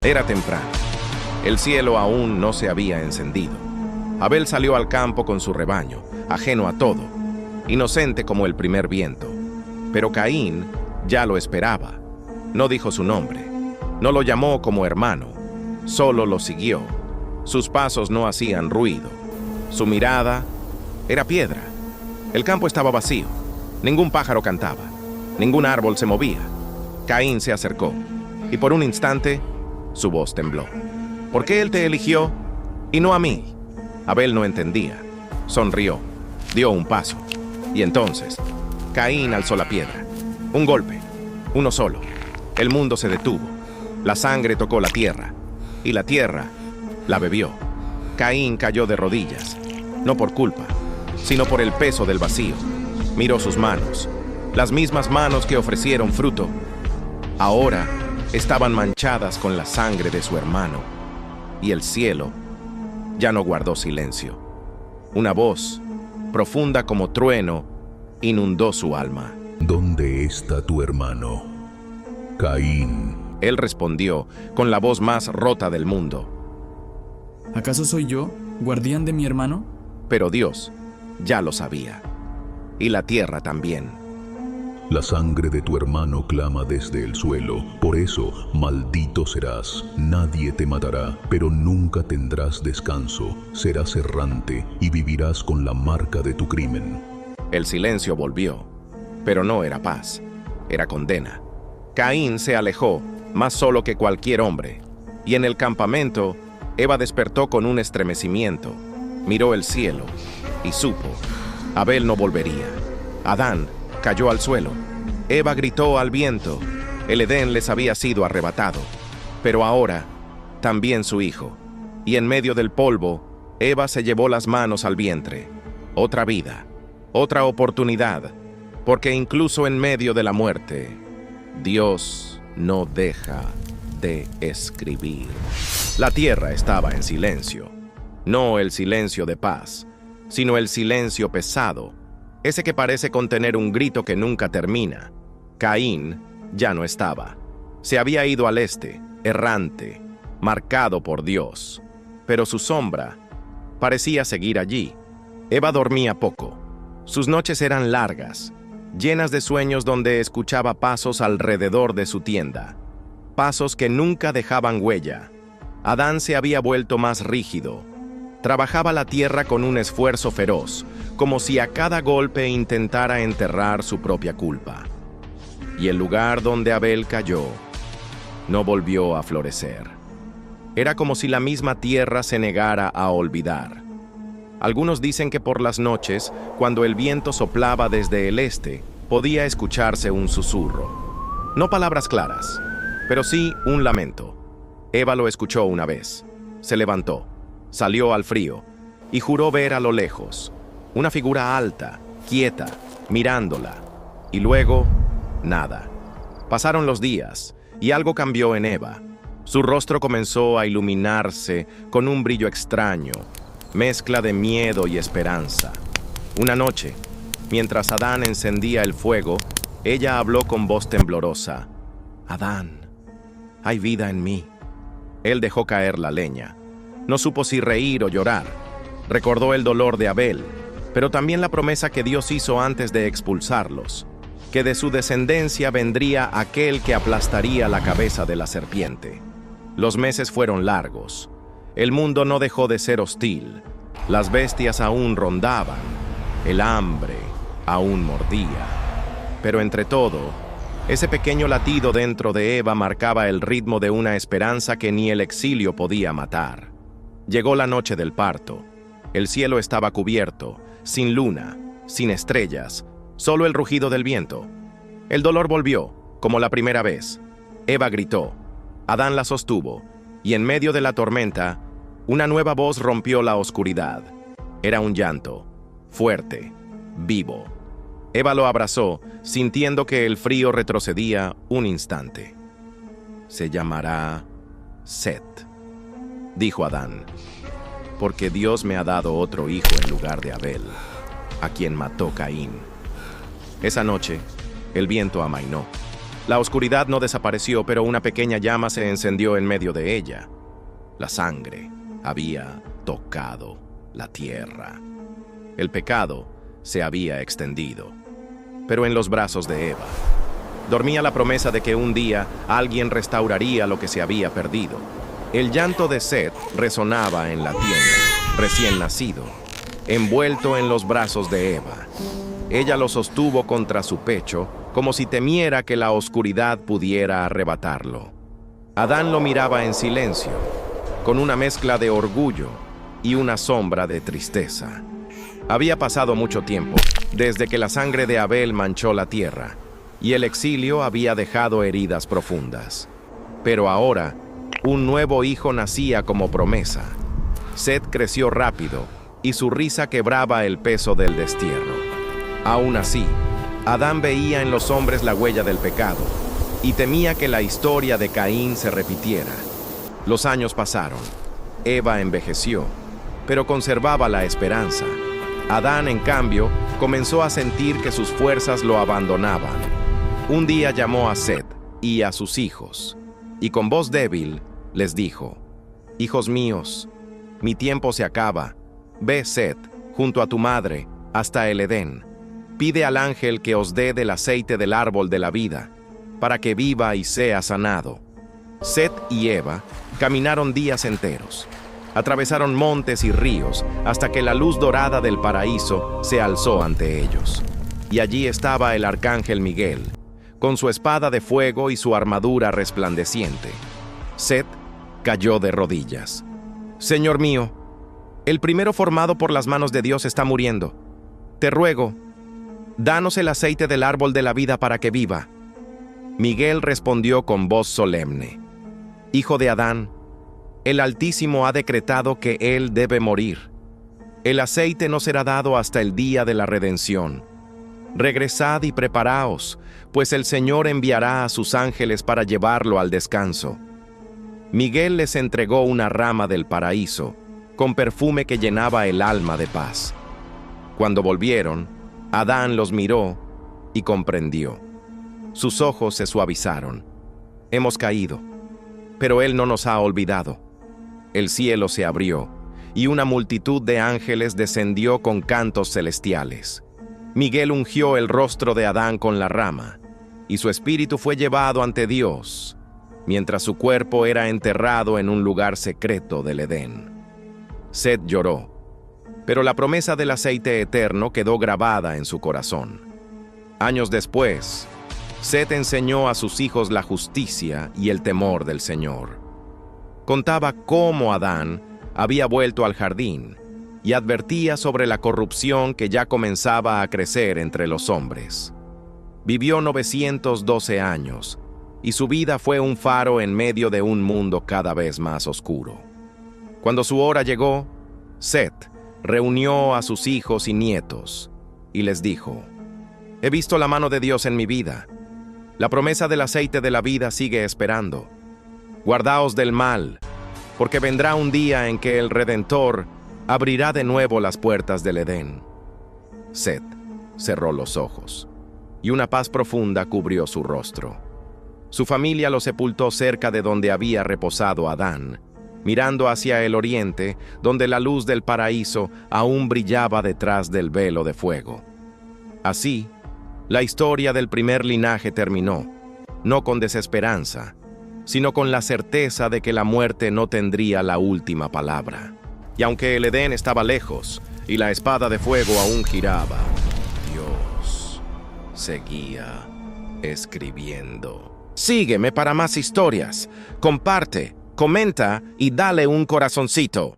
Era temprano. El cielo aún no se había encendido. Abel salió al campo con su rebaño, ajeno a todo, inocente como el primer viento. Pero Caín ya lo esperaba. No dijo su nombre, no lo llamó como hermano, solo lo siguió. Sus pasos no hacían ruido. Su mirada era piedra. El campo estaba vacío. Ningún pájaro cantaba. Ningún árbol se movía. Caín se acercó, y por un instante su voz tembló. ¿Por qué él te eligió y no a mí? Abel no entendía. Sonrió, dio un paso, y entonces Caín alzó la piedra. Un golpe, uno solo. El mundo se detuvo. La sangre tocó la tierra, y la tierra la bebió. Caín cayó de rodillas, no por culpa, sino por el peso del vacío. Miró sus manos, las mismas manos que ofrecieron fruto. Ahora estaban manchadas con la sangre de su hermano, y el cielo ya no guardó silencio. Una voz, profunda como trueno, inundó su alma. ¿Dónde está tu hermano, Caín? Él respondió con la voz más rota del mundo. ¿Acaso soy yo, guardián de mi hermano? Pero Dios ya lo sabía, y la tierra también. La sangre de tu hermano clama desde el suelo. Por eso, maldito serás. Nadie te matará, pero nunca tendrás descanso. Serás errante y vivirás con la marca de tu crimen. El silencio volvió, pero no era paz, era condena. Caín se alejó, más solo que cualquier hombre. Y en el campamento, Eva despertó con un estremecimiento. Miró el cielo y supo. Abel no volvería. Adán cayó al suelo. Eva gritó al viento. El Edén les había sido arrebatado. Pero ahora, también su hijo. Y en medio del polvo, Eva se llevó las manos al vientre. Otra vida, otra oportunidad. Porque incluso en medio de la muerte, Dios no deja de escribir. La tierra estaba en silencio. No el silencio de paz, sino el silencio pesado. Ese que parece contener un grito que nunca termina. Caín ya no estaba. Se había ido al este, errante, marcado por Dios. Pero su sombra parecía seguir allí. Eva dormía poco. Sus noches eran largas, llenas de sueños donde escuchaba pasos alrededor de su tienda. Pasos que nunca dejaban huella. Adán se había vuelto más rígido. Trabajaba la tierra con un esfuerzo feroz, como si a cada golpe intentara enterrar su propia culpa. Y el lugar donde Abel cayó no volvió a florecer. Era como si la misma tierra se negara a olvidar. Algunos dicen que por las noches, cuando el viento soplaba desde el este, podía escucharse un susurro. No palabras claras, pero sí un lamento. Eva lo escuchó una vez. Se levantó, salió al frío y juró ver a lo lejos una figura alta, quieta, mirándola. Y luego, nada. Pasaron los días y algo cambió en Eva. Su rostro comenzó a iluminarse con un brillo extraño, mezcla de miedo y esperanza. Una noche, mientras Adán encendía el fuego, ella habló con voz temblorosa. «Adán, hay vida en mí». Él dejó caer la leña. No supo si reír o llorar. Recordó el dolor de Abel, pero también la promesa que Dios hizo antes de expulsarlos, que de su descendencia vendría aquel que aplastaría la cabeza de la serpiente. Los meses fueron largos. El mundo no dejó de ser hostil. Las bestias aún rondaban. El hambre aún mordía. Pero entre todo, ese pequeño latido dentro de Eva marcaba el ritmo de una esperanza que ni el exilio podía matar. Llegó la noche del parto. El cielo estaba cubierto, sin luna, sin estrellas, solo el rugido del viento. El dolor volvió, como la primera vez. Eva gritó. Adán la sostuvo, y en medio de la tormenta, una nueva voz rompió la oscuridad. Era un llanto, fuerte, vivo. Eva lo abrazó, sintiendo que el frío retrocedía un instante. «Se llamará Set», dijo Adán, «porque Dios me ha dado otro hijo en lugar de Abel, a quien mató Caín». Esa noche, el viento amainó. La oscuridad no desapareció, pero una pequeña llama se encendió en medio de ella. La sangre había tocado la tierra. El pecado se había extendido, pero en los brazos de Eva. Dormía la promesa de que un día alguien restauraría lo que se había perdido. El llanto de Seth resonaba en la tienda, recién nacido, envuelto en los brazos de Eva. Ella lo sostuvo contra su pecho, como si temiera que la oscuridad pudiera arrebatarlo. Adán lo miraba en silencio, con una mezcla de orgullo y una sombra de tristeza. Había pasado mucho tiempo, desde que la sangre de Abel manchó la tierra, y el exilio había dejado heridas profundas. Pero ahora, un nuevo hijo nacía como promesa. Seth creció rápido, y su risa quebraba el peso del destierro. Aún así, Adán veía en los hombres la huella del pecado, y temía que la historia de Caín se repitiera. Los años pasaron. Eva envejeció, pero conservaba la esperanza. Adán, en cambio, comenzó a sentir que sus fuerzas lo abandonaban. Un día llamó a Seth y a sus hijos, y con voz débil les dijo: «Hijos míos, mi tiempo se acaba. Ve, Seth, junto a tu madre, hasta el Edén. Pide al ángel que os dé del aceite del árbol de la vida, para que viva y sea sanado». Seth y Eva caminaron días enteros. Atravesaron montes y ríos hasta que la luz dorada del paraíso se alzó ante ellos. Y allí estaba el arcángel Miguel, con su espada de fuego y su armadura resplandeciente. Seth cayó de rodillas. «Señor mío, el primero formado por las manos de Dios está muriendo. Te ruego, danos el aceite del árbol de la vida para que viva». Miguel respondió con voz solemne: «Hijo de Adán, el Altísimo ha decretado que él debe morir. El aceite no será dado hasta el día de la redención. Regresad y preparaos, pues el Señor enviará a sus ángeles para llevarlo al descanso». Miguel les entregó una rama del paraíso, con perfume que llenaba el alma de paz. Cuando volvieron, Adán los miró y comprendió. Sus ojos se suavizaron. «Hemos caído, pero Él no nos ha olvidado». El cielo se abrió, y una multitud de ángeles descendió con cantos celestiales. Miguel ungió el rostro de Adán con la rama, y su espíritu fue llevado ante Dios, mientras su cuerpo era enterrado en un lugar secreto del Edén. Seth lloró, pero la promesa del aceite eterno quedó grabada en su corazón. Años después, Seth enseñó a sus hijos la justicia y el temor del Señor. Contaba cómo Adán había vuelto al jardín y advertía sobre la corrupción que ya comenzaba a crecer entre los hombres. Vivió 912 años, y su vida fue un faro en medio de un mundo cada vez más oscuro. Cuando su hora llegó, Seth reunió a sus hijos y nietos y les dijo: «He visto la mano de Dios en mi vida. La promesa del aceite de la vida sigue esperando. Guardaos del mal, porque vendrá un día en que el Redentor abrirá de nuevo las puertas del Edén». Seth cerró los ojos, y una paz profunda cubrió su rostro. Su familia lo sepultó cerca de donde había reposado Adán, mirando hacia el oriente, donde la luz del paraíso aún brillaba detrás del velo de fuego. Así, la historia del primer linaje terminó, no con desesperanza, sino con la certeza de que la muerte no tendría la última palabra. Y aunque el Edén estaba lejos y la espada de fuego aún giraba, Dios seguía escribiendo. Sígueme para más historias. Comparte, comenta y dale un corazoncito.